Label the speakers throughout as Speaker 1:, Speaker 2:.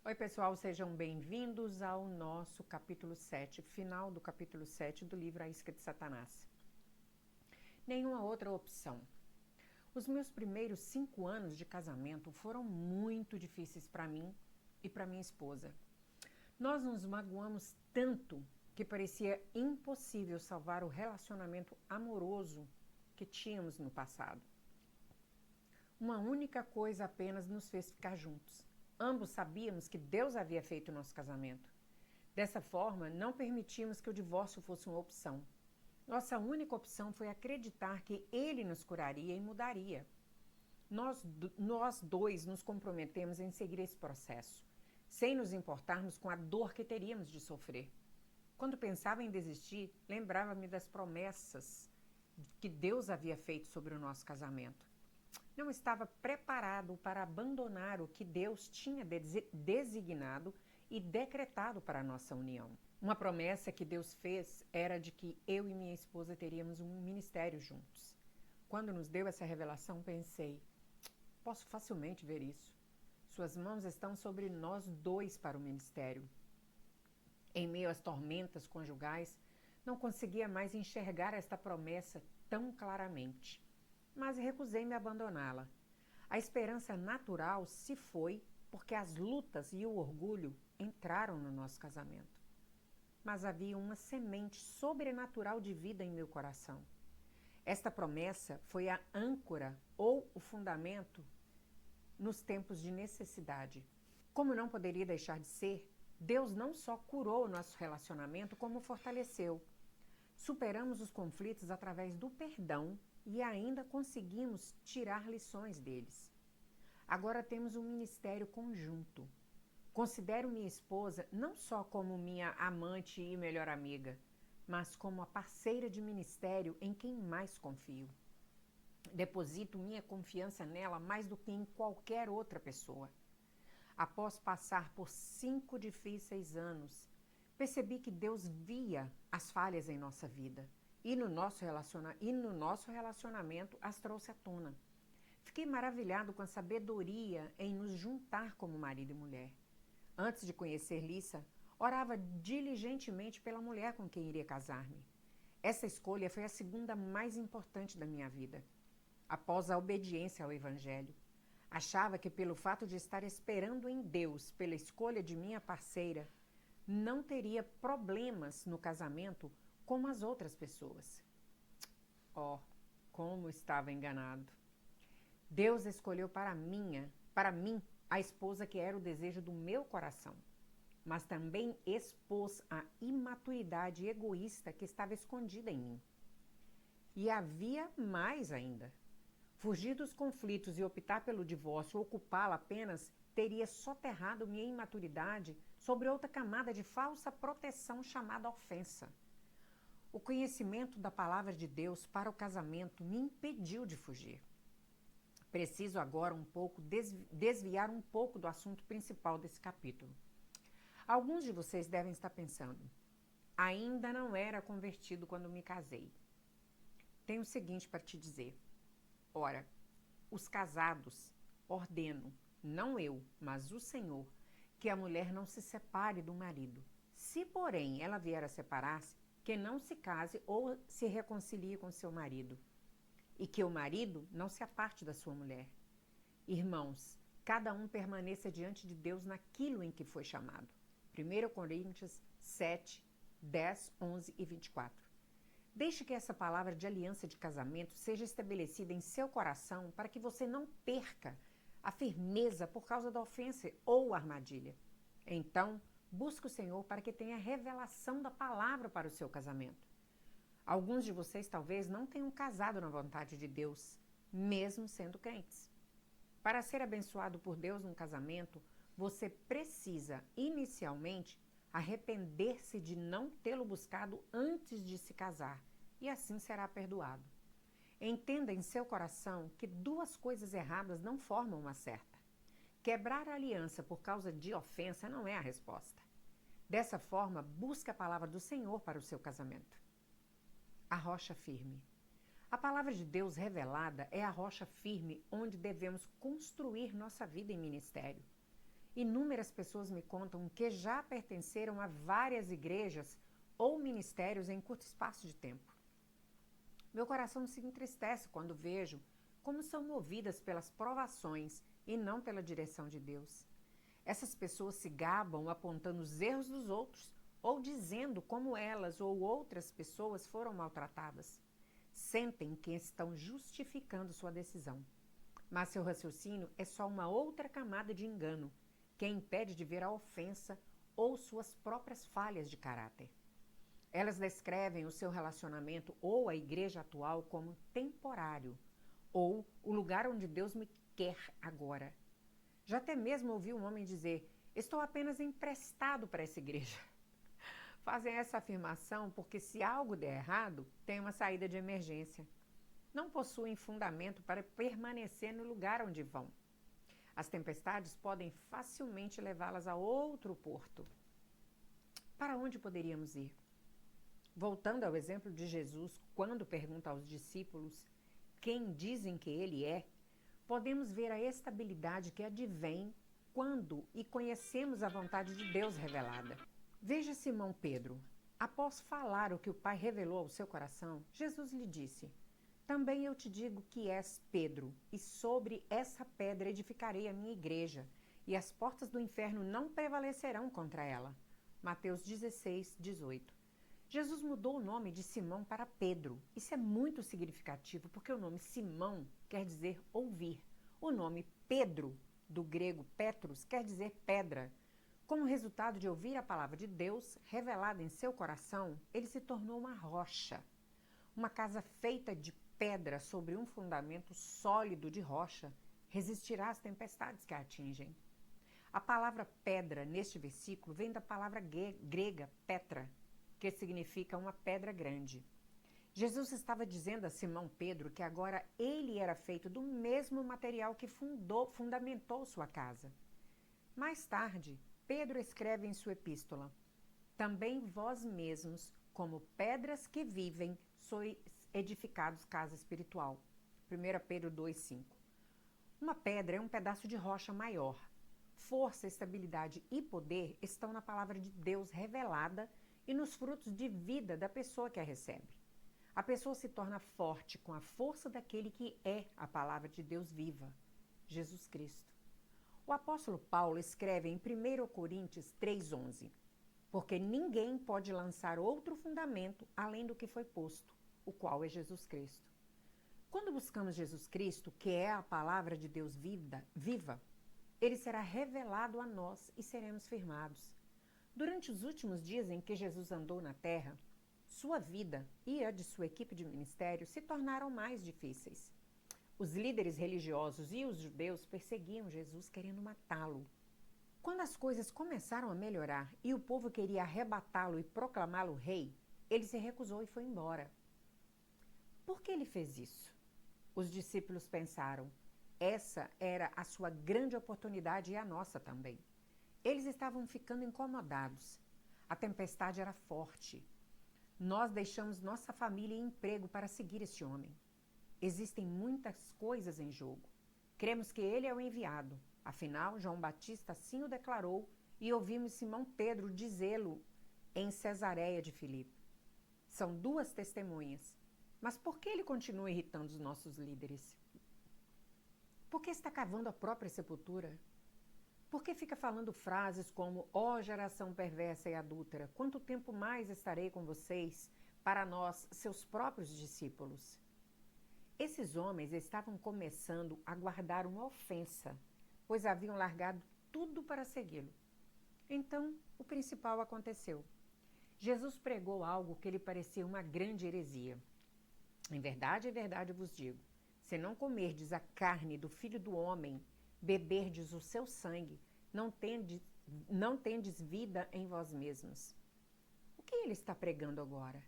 Speaker 1: Oi, pessoal, sejam bem-vindos ao nosso capítulo 7, final do capítulo 7 do livro A Isca de Satanás. Nenhuma outra opção. Os meus primeiros 5 anos de casamento foram muito difíceis para mim e para minha esposa. Nós nos magoamos tanto que parecia impossível salvar o relacionamento amoroso que tínhamos no passado. Uma única coisa apenas nos fez ficar juntos. Ambos sabíamos que Deus havia feito o nosso casamento. Dessa forma, não permitimos que o divórcio fosse uma opção. Nossa única opção foi acreditar que Ele nos curaria e mudaria. Nós dois nos comprometemos em seguir esse processo, sem nos importarmos com a dor que teríamos de sofrer. Quando pensava em desistir, lembrava-me das promessas que Deus havia feito sobre o nosso casamento. Não estava preparado para abandonar o que Deus tinha designado e decretado para a nossa união. Uma promessa que Deus fez era de que eu e minha esposa teríamos um ministério juntos. Quando nos deu essa revelação, pensei, posso facilmente ver isso. Suas mãos estão sobre nós dois para o ministério. Em meio às tormentas conjugais, não conseguia mais enxergar esta promessa tão claramente, mas recusei-me a abandoná-la. A esperança natural se foi porque as lutas e o orgulho entraram no nosso casamento. Mas havia uma semente sobrenatural de vida em meu coração. Esta promessa foi a âncora ou o fundamento nos tempos de necessidade. Como não poderia deixar de ser, Deus não só curou o nosso relacionamento, como o fortaleceu. Superamos os conflitos através do perdão e ainda conseguimos tirar lições deles. Agora temos um ministério conjunto. Considero minha esposa não só como minha amante e melhor amiga, mas como a parceira de ministério em quem mais confio. Deposito minha confiança nela mais do que em qualquer outra pessoa. Após passar por 5 difíceis anos, percebi que Deus via as falhas em nossa vida e no nosso relacionamento as trouxe à tona. Fiquei maravilhado com a sabedoria em nos juntar como marido e mulher. Antes de conhecer Lissa, orava diligentemente pela mulher com quem iria casar-me. Essa escolha foi a segunda mais importante da minha vida, após a obediência ao Evangelho. Achava que pelo fato de estar esperando em Deus pela escolha de minha parceira, não teria problemas no casamento como as outras pessoas. Oh, como estava enganado. Deus escolheu para mim, a esposa que era o desejo do meu coração, mas também expôs a imaturidade egoísta que estava escondida em mim. E havia mais ainda. Fugir dos conflitos e optar pelo divórcio ou ocupá-la apenas teria soterrado minha imaturidade sobre outra camada de falsa proteção chamada ofensa. O conhecimento da palavra de Deus para o casamento me impediu de fugir. Preciso agora desviar um pouco do assunto principal desse capítulo. Alguns de vocês devem estar pensando, ainda não era convertido quando me casei. Tenho o seguinte para te dizer. Ora, os casados ordeno, não eu, mas o Senhor, que a mulher não se separe do marido. Se, porém, ela vier a separar-se, que não se case ou se reconcilie com seu marido, e que o marido não se aparte da sua mulher. Irmãos, cada um permaneça diante de Deus naquilo em que foi chamado. 1 Coríntios 7, 10, 11 e 24. Deixe que essa palavra de aliança de casamento seja estabelecida em seu coração para que você não perca a firmeza por causa da ofensa ou armadilha. Então, busque o Senhor para que tenha revelação da palavra para o seu casamento. Alguns de vocês talvez não tenham casado na vontade de Deus, mesmo sendo crentes. Para ser abençoado por Deus num casamento, você precisa, inicialmente, arrepender-se de não tê-lo buscado antes de se casar, e assim será perdoado. Entenda em seu coração que 2 coisas erradas não formam uma certa. Quebrar a aliança por causa de ofensa não é a resposta. Dessa forma, busque a palavra do Senhor para o seu casamento. A rocha firme. A palavra de Deus revelada é a rocha firme onde devemos construir nossa vida em ministério. Inúmeras pessoas me contam que já pertenceram a várias igrejas ou ministérios em curto espaço de tempo. Meu coração se entristece quando vejo como são movidas pelas provações e não pela direção de Deus. Essas pessoas se gabam apontando os erros dos outros ou dizendo como elas ou outras pessoas foram maltratadas. Sentem que estão justificando sua decisão. Mas seu raciocínio é só uma outra camada de engano que impede de ver a ofensa ou suas próprias falhas de caráter. Elas descrevem o seu relacionamento ou a igreja atual como temporário, ou o lugar onde Deus me quer agora. Já até mesmo ouvi um homem dizer: estou apenas emprestado para essa igreja. Fazem essa afirmação porque se algo der errado, tem uma saída de emergência. Não possuem fundamento para permanecer no lugar onde vão. As tempestades podem facilmente levá-las a outro porto. Para onde poderíamos ir? Voltando ao exemplo de Jesus, quando pergunta aos discípulos quem dizem que ele é, podemos ver a estabilidade que advém quando e conhecemos a vontade de Deus revelada. Veja Simão Pedro. Após falar o que o Pai revelou ao seu coração, Jesus lhe disse: também eu te digo que és Pedro, e sobre essa pedra edificarei a minha igreja, e as portas do inferno não prevalecerão contra ela. Mateus 16, 18. Jesus mudou o nome de Simão para Pedro. Isso é muito significativo, porque o nome Simão quer dizer ouvir. O nome Pedro, do grego Petros, quer dizer pedra. Como resultado de ouvir a palavra de Deus revelada em seu coração, ele se tornou uma rocha. Uma casa feita de pedra sobre um fundamento sólido de rocha resistirá às tempestades que a atingem. A palavra pedra neste versículo vem da palavra grega Petra, que significa uma pedra grande. Jesus estava dizendo a Simão Pedro que agora ele era feito do mesmo material que fundamentou sua casa. Mais tarde, Pedro escreve em sua epístola: também vós mesmos, como pedras que vivem, sois edificados casa espiritual. 1 Pedro 2,5. Uma pedra é um pedaço de rocha maior. Força, estabilidade e poder estão na palavra de Deus revelada e nos frutos de vida da pessoa que a recebe. A pessoa se torna forte com a força daquele que é a palavra de Deus viva, Jesus Cristo. O apóstolo Paulo escreve em 1 Coríntios 3,11: porque ninguém pode lançar outro fundamento além do que foi posto, o qual é Jesus Cristo. Quando buscamos Jesus Cristo, que é a palavra de Deus viva, ele será revelado a nós e seremos firmados. Durante os últimos dias em que Jesus andou na terra, sua vida e a de sua equipe de ministério se tornaram mais difíceis. Os líderes religiosos e os judeus perseguiam Jesus querendo matá-lo. Quando as coisas começaram a melhorar e o povo queria arrebatá-lo e proclamá-lo rei, ele se recusou e foi embora. Por que ele fez isso? Os discípulos pensaram: essa era a sua grande oportunidade e a nossa também. Eles estavam ficando incomodados. A tempestade era forte. Nós deixamos nossa família e emprego para seguir este homem. Existem muitas coisas em jogo. Cremos que ele é o enviado. Afinal, João Batista assim o declarou e ouvimos Simão Pedro dizê-lo em Cesareia de Filipe. São duas testemunhas. Mas por que ele continua irritando os nossos líderes? Por que está cavando a própria sepultura? Por que fica falando frases como: ó geração perversa e adúltera, quanto tempo mais estarei com vocês, para nós, seus próprios discípulos? Esses homens estavam começando a guardar uma ofensa, pois haviam largado tudo para segui-lo. Então, o principal aconteceu. Jesus pregou algo que lhe parecia uma grande heresia. Em verdade vos digo, se não comerdes a carne do Filho do Homem, beberdes o seu sangue, não tendes vida em vós mesmos. O que ele está pregando agora?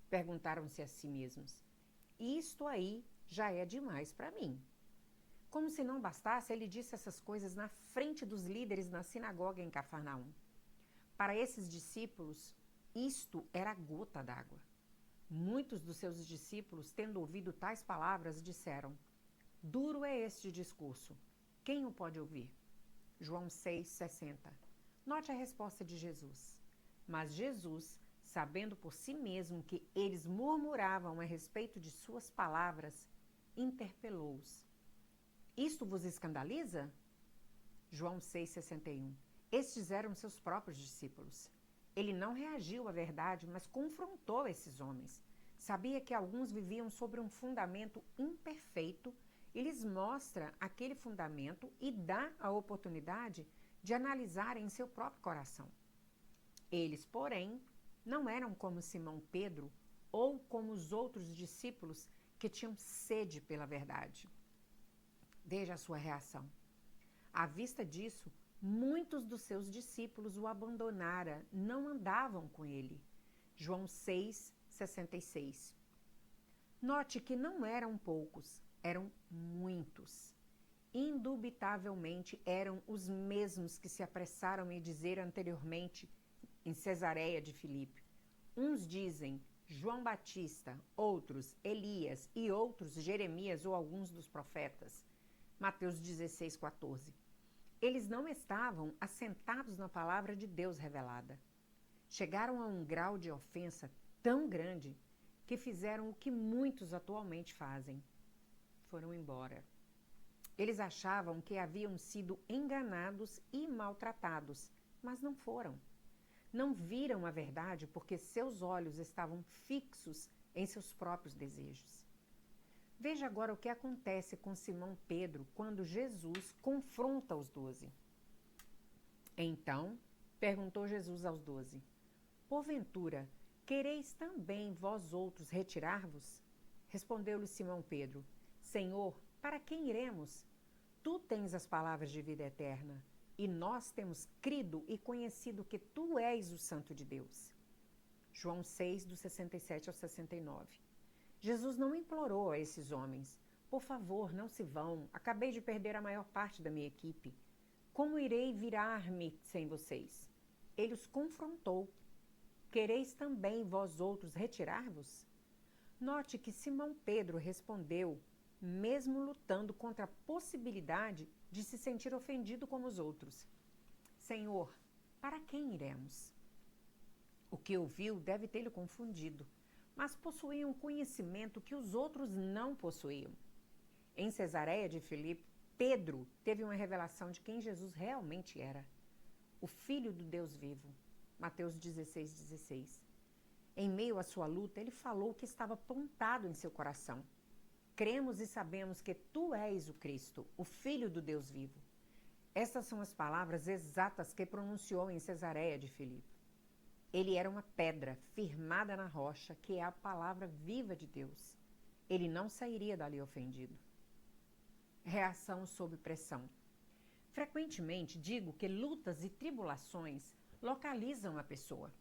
Speaker 1: Perguntaram-se a si mesmos. Isto aí já é demais para mim. Como se não bastasse, ele disse essas coisas na frente dos líderes na sinagoga em Cafarnaum. Para esses discípulos, isto era a gota d'água. Muitos dos seus discípulos, tendo ouvido tais palavras, disseram: duro é este discurso. Quem o pode ouvir? João 6,60. Note a resposta de Jesus. Mas Jesus, sabendo por si mesmo que eles murmuravam a respeito de suas palavras, interpelou-os. Isto vos escandaliza? João 6,61. Estes eram seus próprios discípulos. Ele não reagiu à verdade, mas confrontou esses homens. Sabia que alguns viviam sobre um fundamento imperfeito e lhes mostra aquele fundamento e dá a oportunidade de analisarem em seu próprio coração. Eles, porém, não eram como Simão Pedro ou como os outros discípulos que tinham sede pela verdade. Veja a sua reação. À vista disso, muitos dos seus discípulos o abandonara, não andavam com ele. João 6,66. Note que não eram poucos, eram muitos. Indubitavelmente eram os mesmos que se apressaram em dizer anteriormente em Cesareia de Filipe. Uns dizem João Batista, outros Elias e outros Jeremias ou alguns dos profetas. Mateus 16,14. Eles não estavam assentados na palavra de Deus revelada. Chegaram a um grau de ofensa tão grande que fizeram o que muitos atualmente fazem. Foram embora. Eles achavam que haviam sido enganados e maltratados, mas não foram. Não viram a verdade porque seus olhos estavam fixos em seus próprios desejos. Veja agora o que acontece com Simão Pedro quando Jesus confronta os 12. Então, perguntou Jesus aos 12, porventura, quereis também vós outros retirar-vos? Respondeu-lhe Simão Pedro, Senhor, para quem iremos? Tu tens as palavras de vida eterna, e nós temos crido e conhecido que tu és o Santo de Deus. João 6, do 67 ao 69. Jesus não implorou a esses homens, por favor, não se vão, acabei de perder a maior parte da minha equipe. Como irei virar-me sem vocês? Ele os confrontou. Quereis também vós outros retirar-vos? Note que Simão Pedro respondeu, mesmo lutando contra a possibilidade de se sentir ofendido como os outros. Senhor, para quem iremos? O que ouviu deve tê-lo confundido, mas possuía um conhecimento que os outros não possuíam. Em Cesareia de Filipe, Pedro teve uma revelação de quem Jesus realmente era, o Filho do Deus vivo. Mateus 16,16. Em meio à sua luta, ele falou o que estava plantado em seu coração. Cremos e sabemos que tu és o Cristo, o Filho do Deus vivo. Essas são as palavras exatas que pronunciou em Cesareia de Filipe. Ele era uma pedra firmada na rocha, que é a palavra viva de Deus. Ele não sairia dali ofendido. Reação sob pressão. Frequentemente digo que lutas e tribulações localizam a pessoa.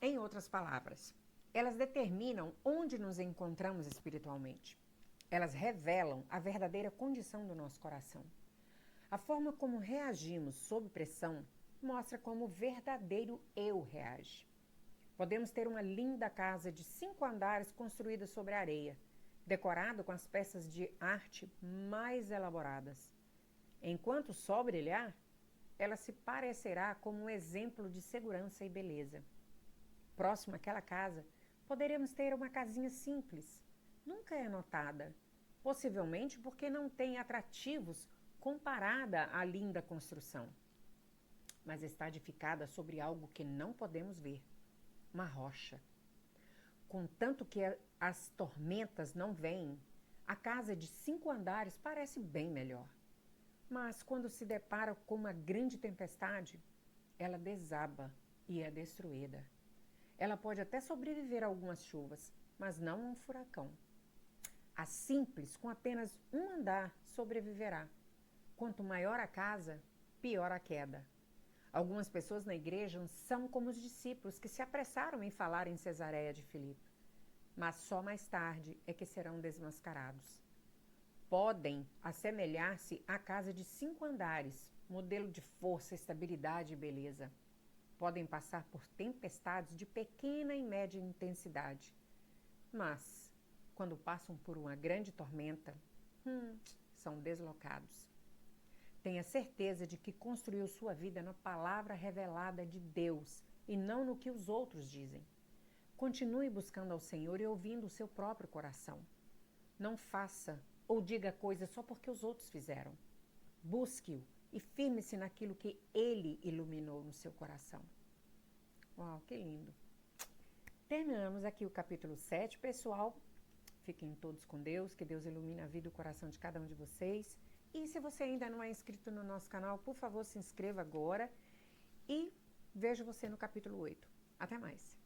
Speaker 1: Em outras palavras, elas determinam onde nos encontramos espiritualmente. Elas revelam a verdadeira condição do nosso coração. A forma como reagimos sob pressão mostra como o verdadeiro eu reage. Podemos ter uma linda casa de 5 andares construída sobre a areia, decorada com as peças de arte mais elaboradas. Enquanto o sol brilhar, ela se parecerá como um exemplo de segurança e beleza. Próximo àquela casa, poderemos ter uma casinha simples. Nunca é notada, possivelmente porque não tem atrativos comparada à linda construção. Mas está edificada sobre algo que não podemos ver, uma rocha. Contanto que as tormentas não vêm, a casa de 5 andares parece bem melhor. Mas quando se depara com uma grande tempestade, ela desaba e é destruída. Ela pode até sobreviver a algumas chuvas, mas não a um furacão. A simples, com apenas um andar, sobreviverá. Quanto maior a casa, pior a queda. Algumas pessoas na igreja são como os discípulos que se apressaram em falar em Cesareia de Filipe, mas só mais tarde é que serão desmascarados. Podem assemelhar-se à casa de 5 andares, modelo de força, estabilidade e beleza. Podem passar por tempestades de pequena e média intensidade, mas, quando passam por uma grande tormenta, são deslocados. Tenha certeza de que construiu sua vida na palavra revelada de Deus e não no que os outros dizem. Continue buscando ao Senhor e ouvindo o seu próprio coração. Não faça ou diga coisas só porque os outros fizeram. Busque-o e firme-se naquilo que Ele iluminou no seu coração. Uau, que lindo! Terminamos aqui o capítulo 7, pessoal. Fiquem todos com Deus, que Deus ilumine a vida e o coração de cada um de vocês. E se você ainda não é inscrito no nosso canal, por favor, se inscreva agora. E vejo você no capítulo 8. Até mais!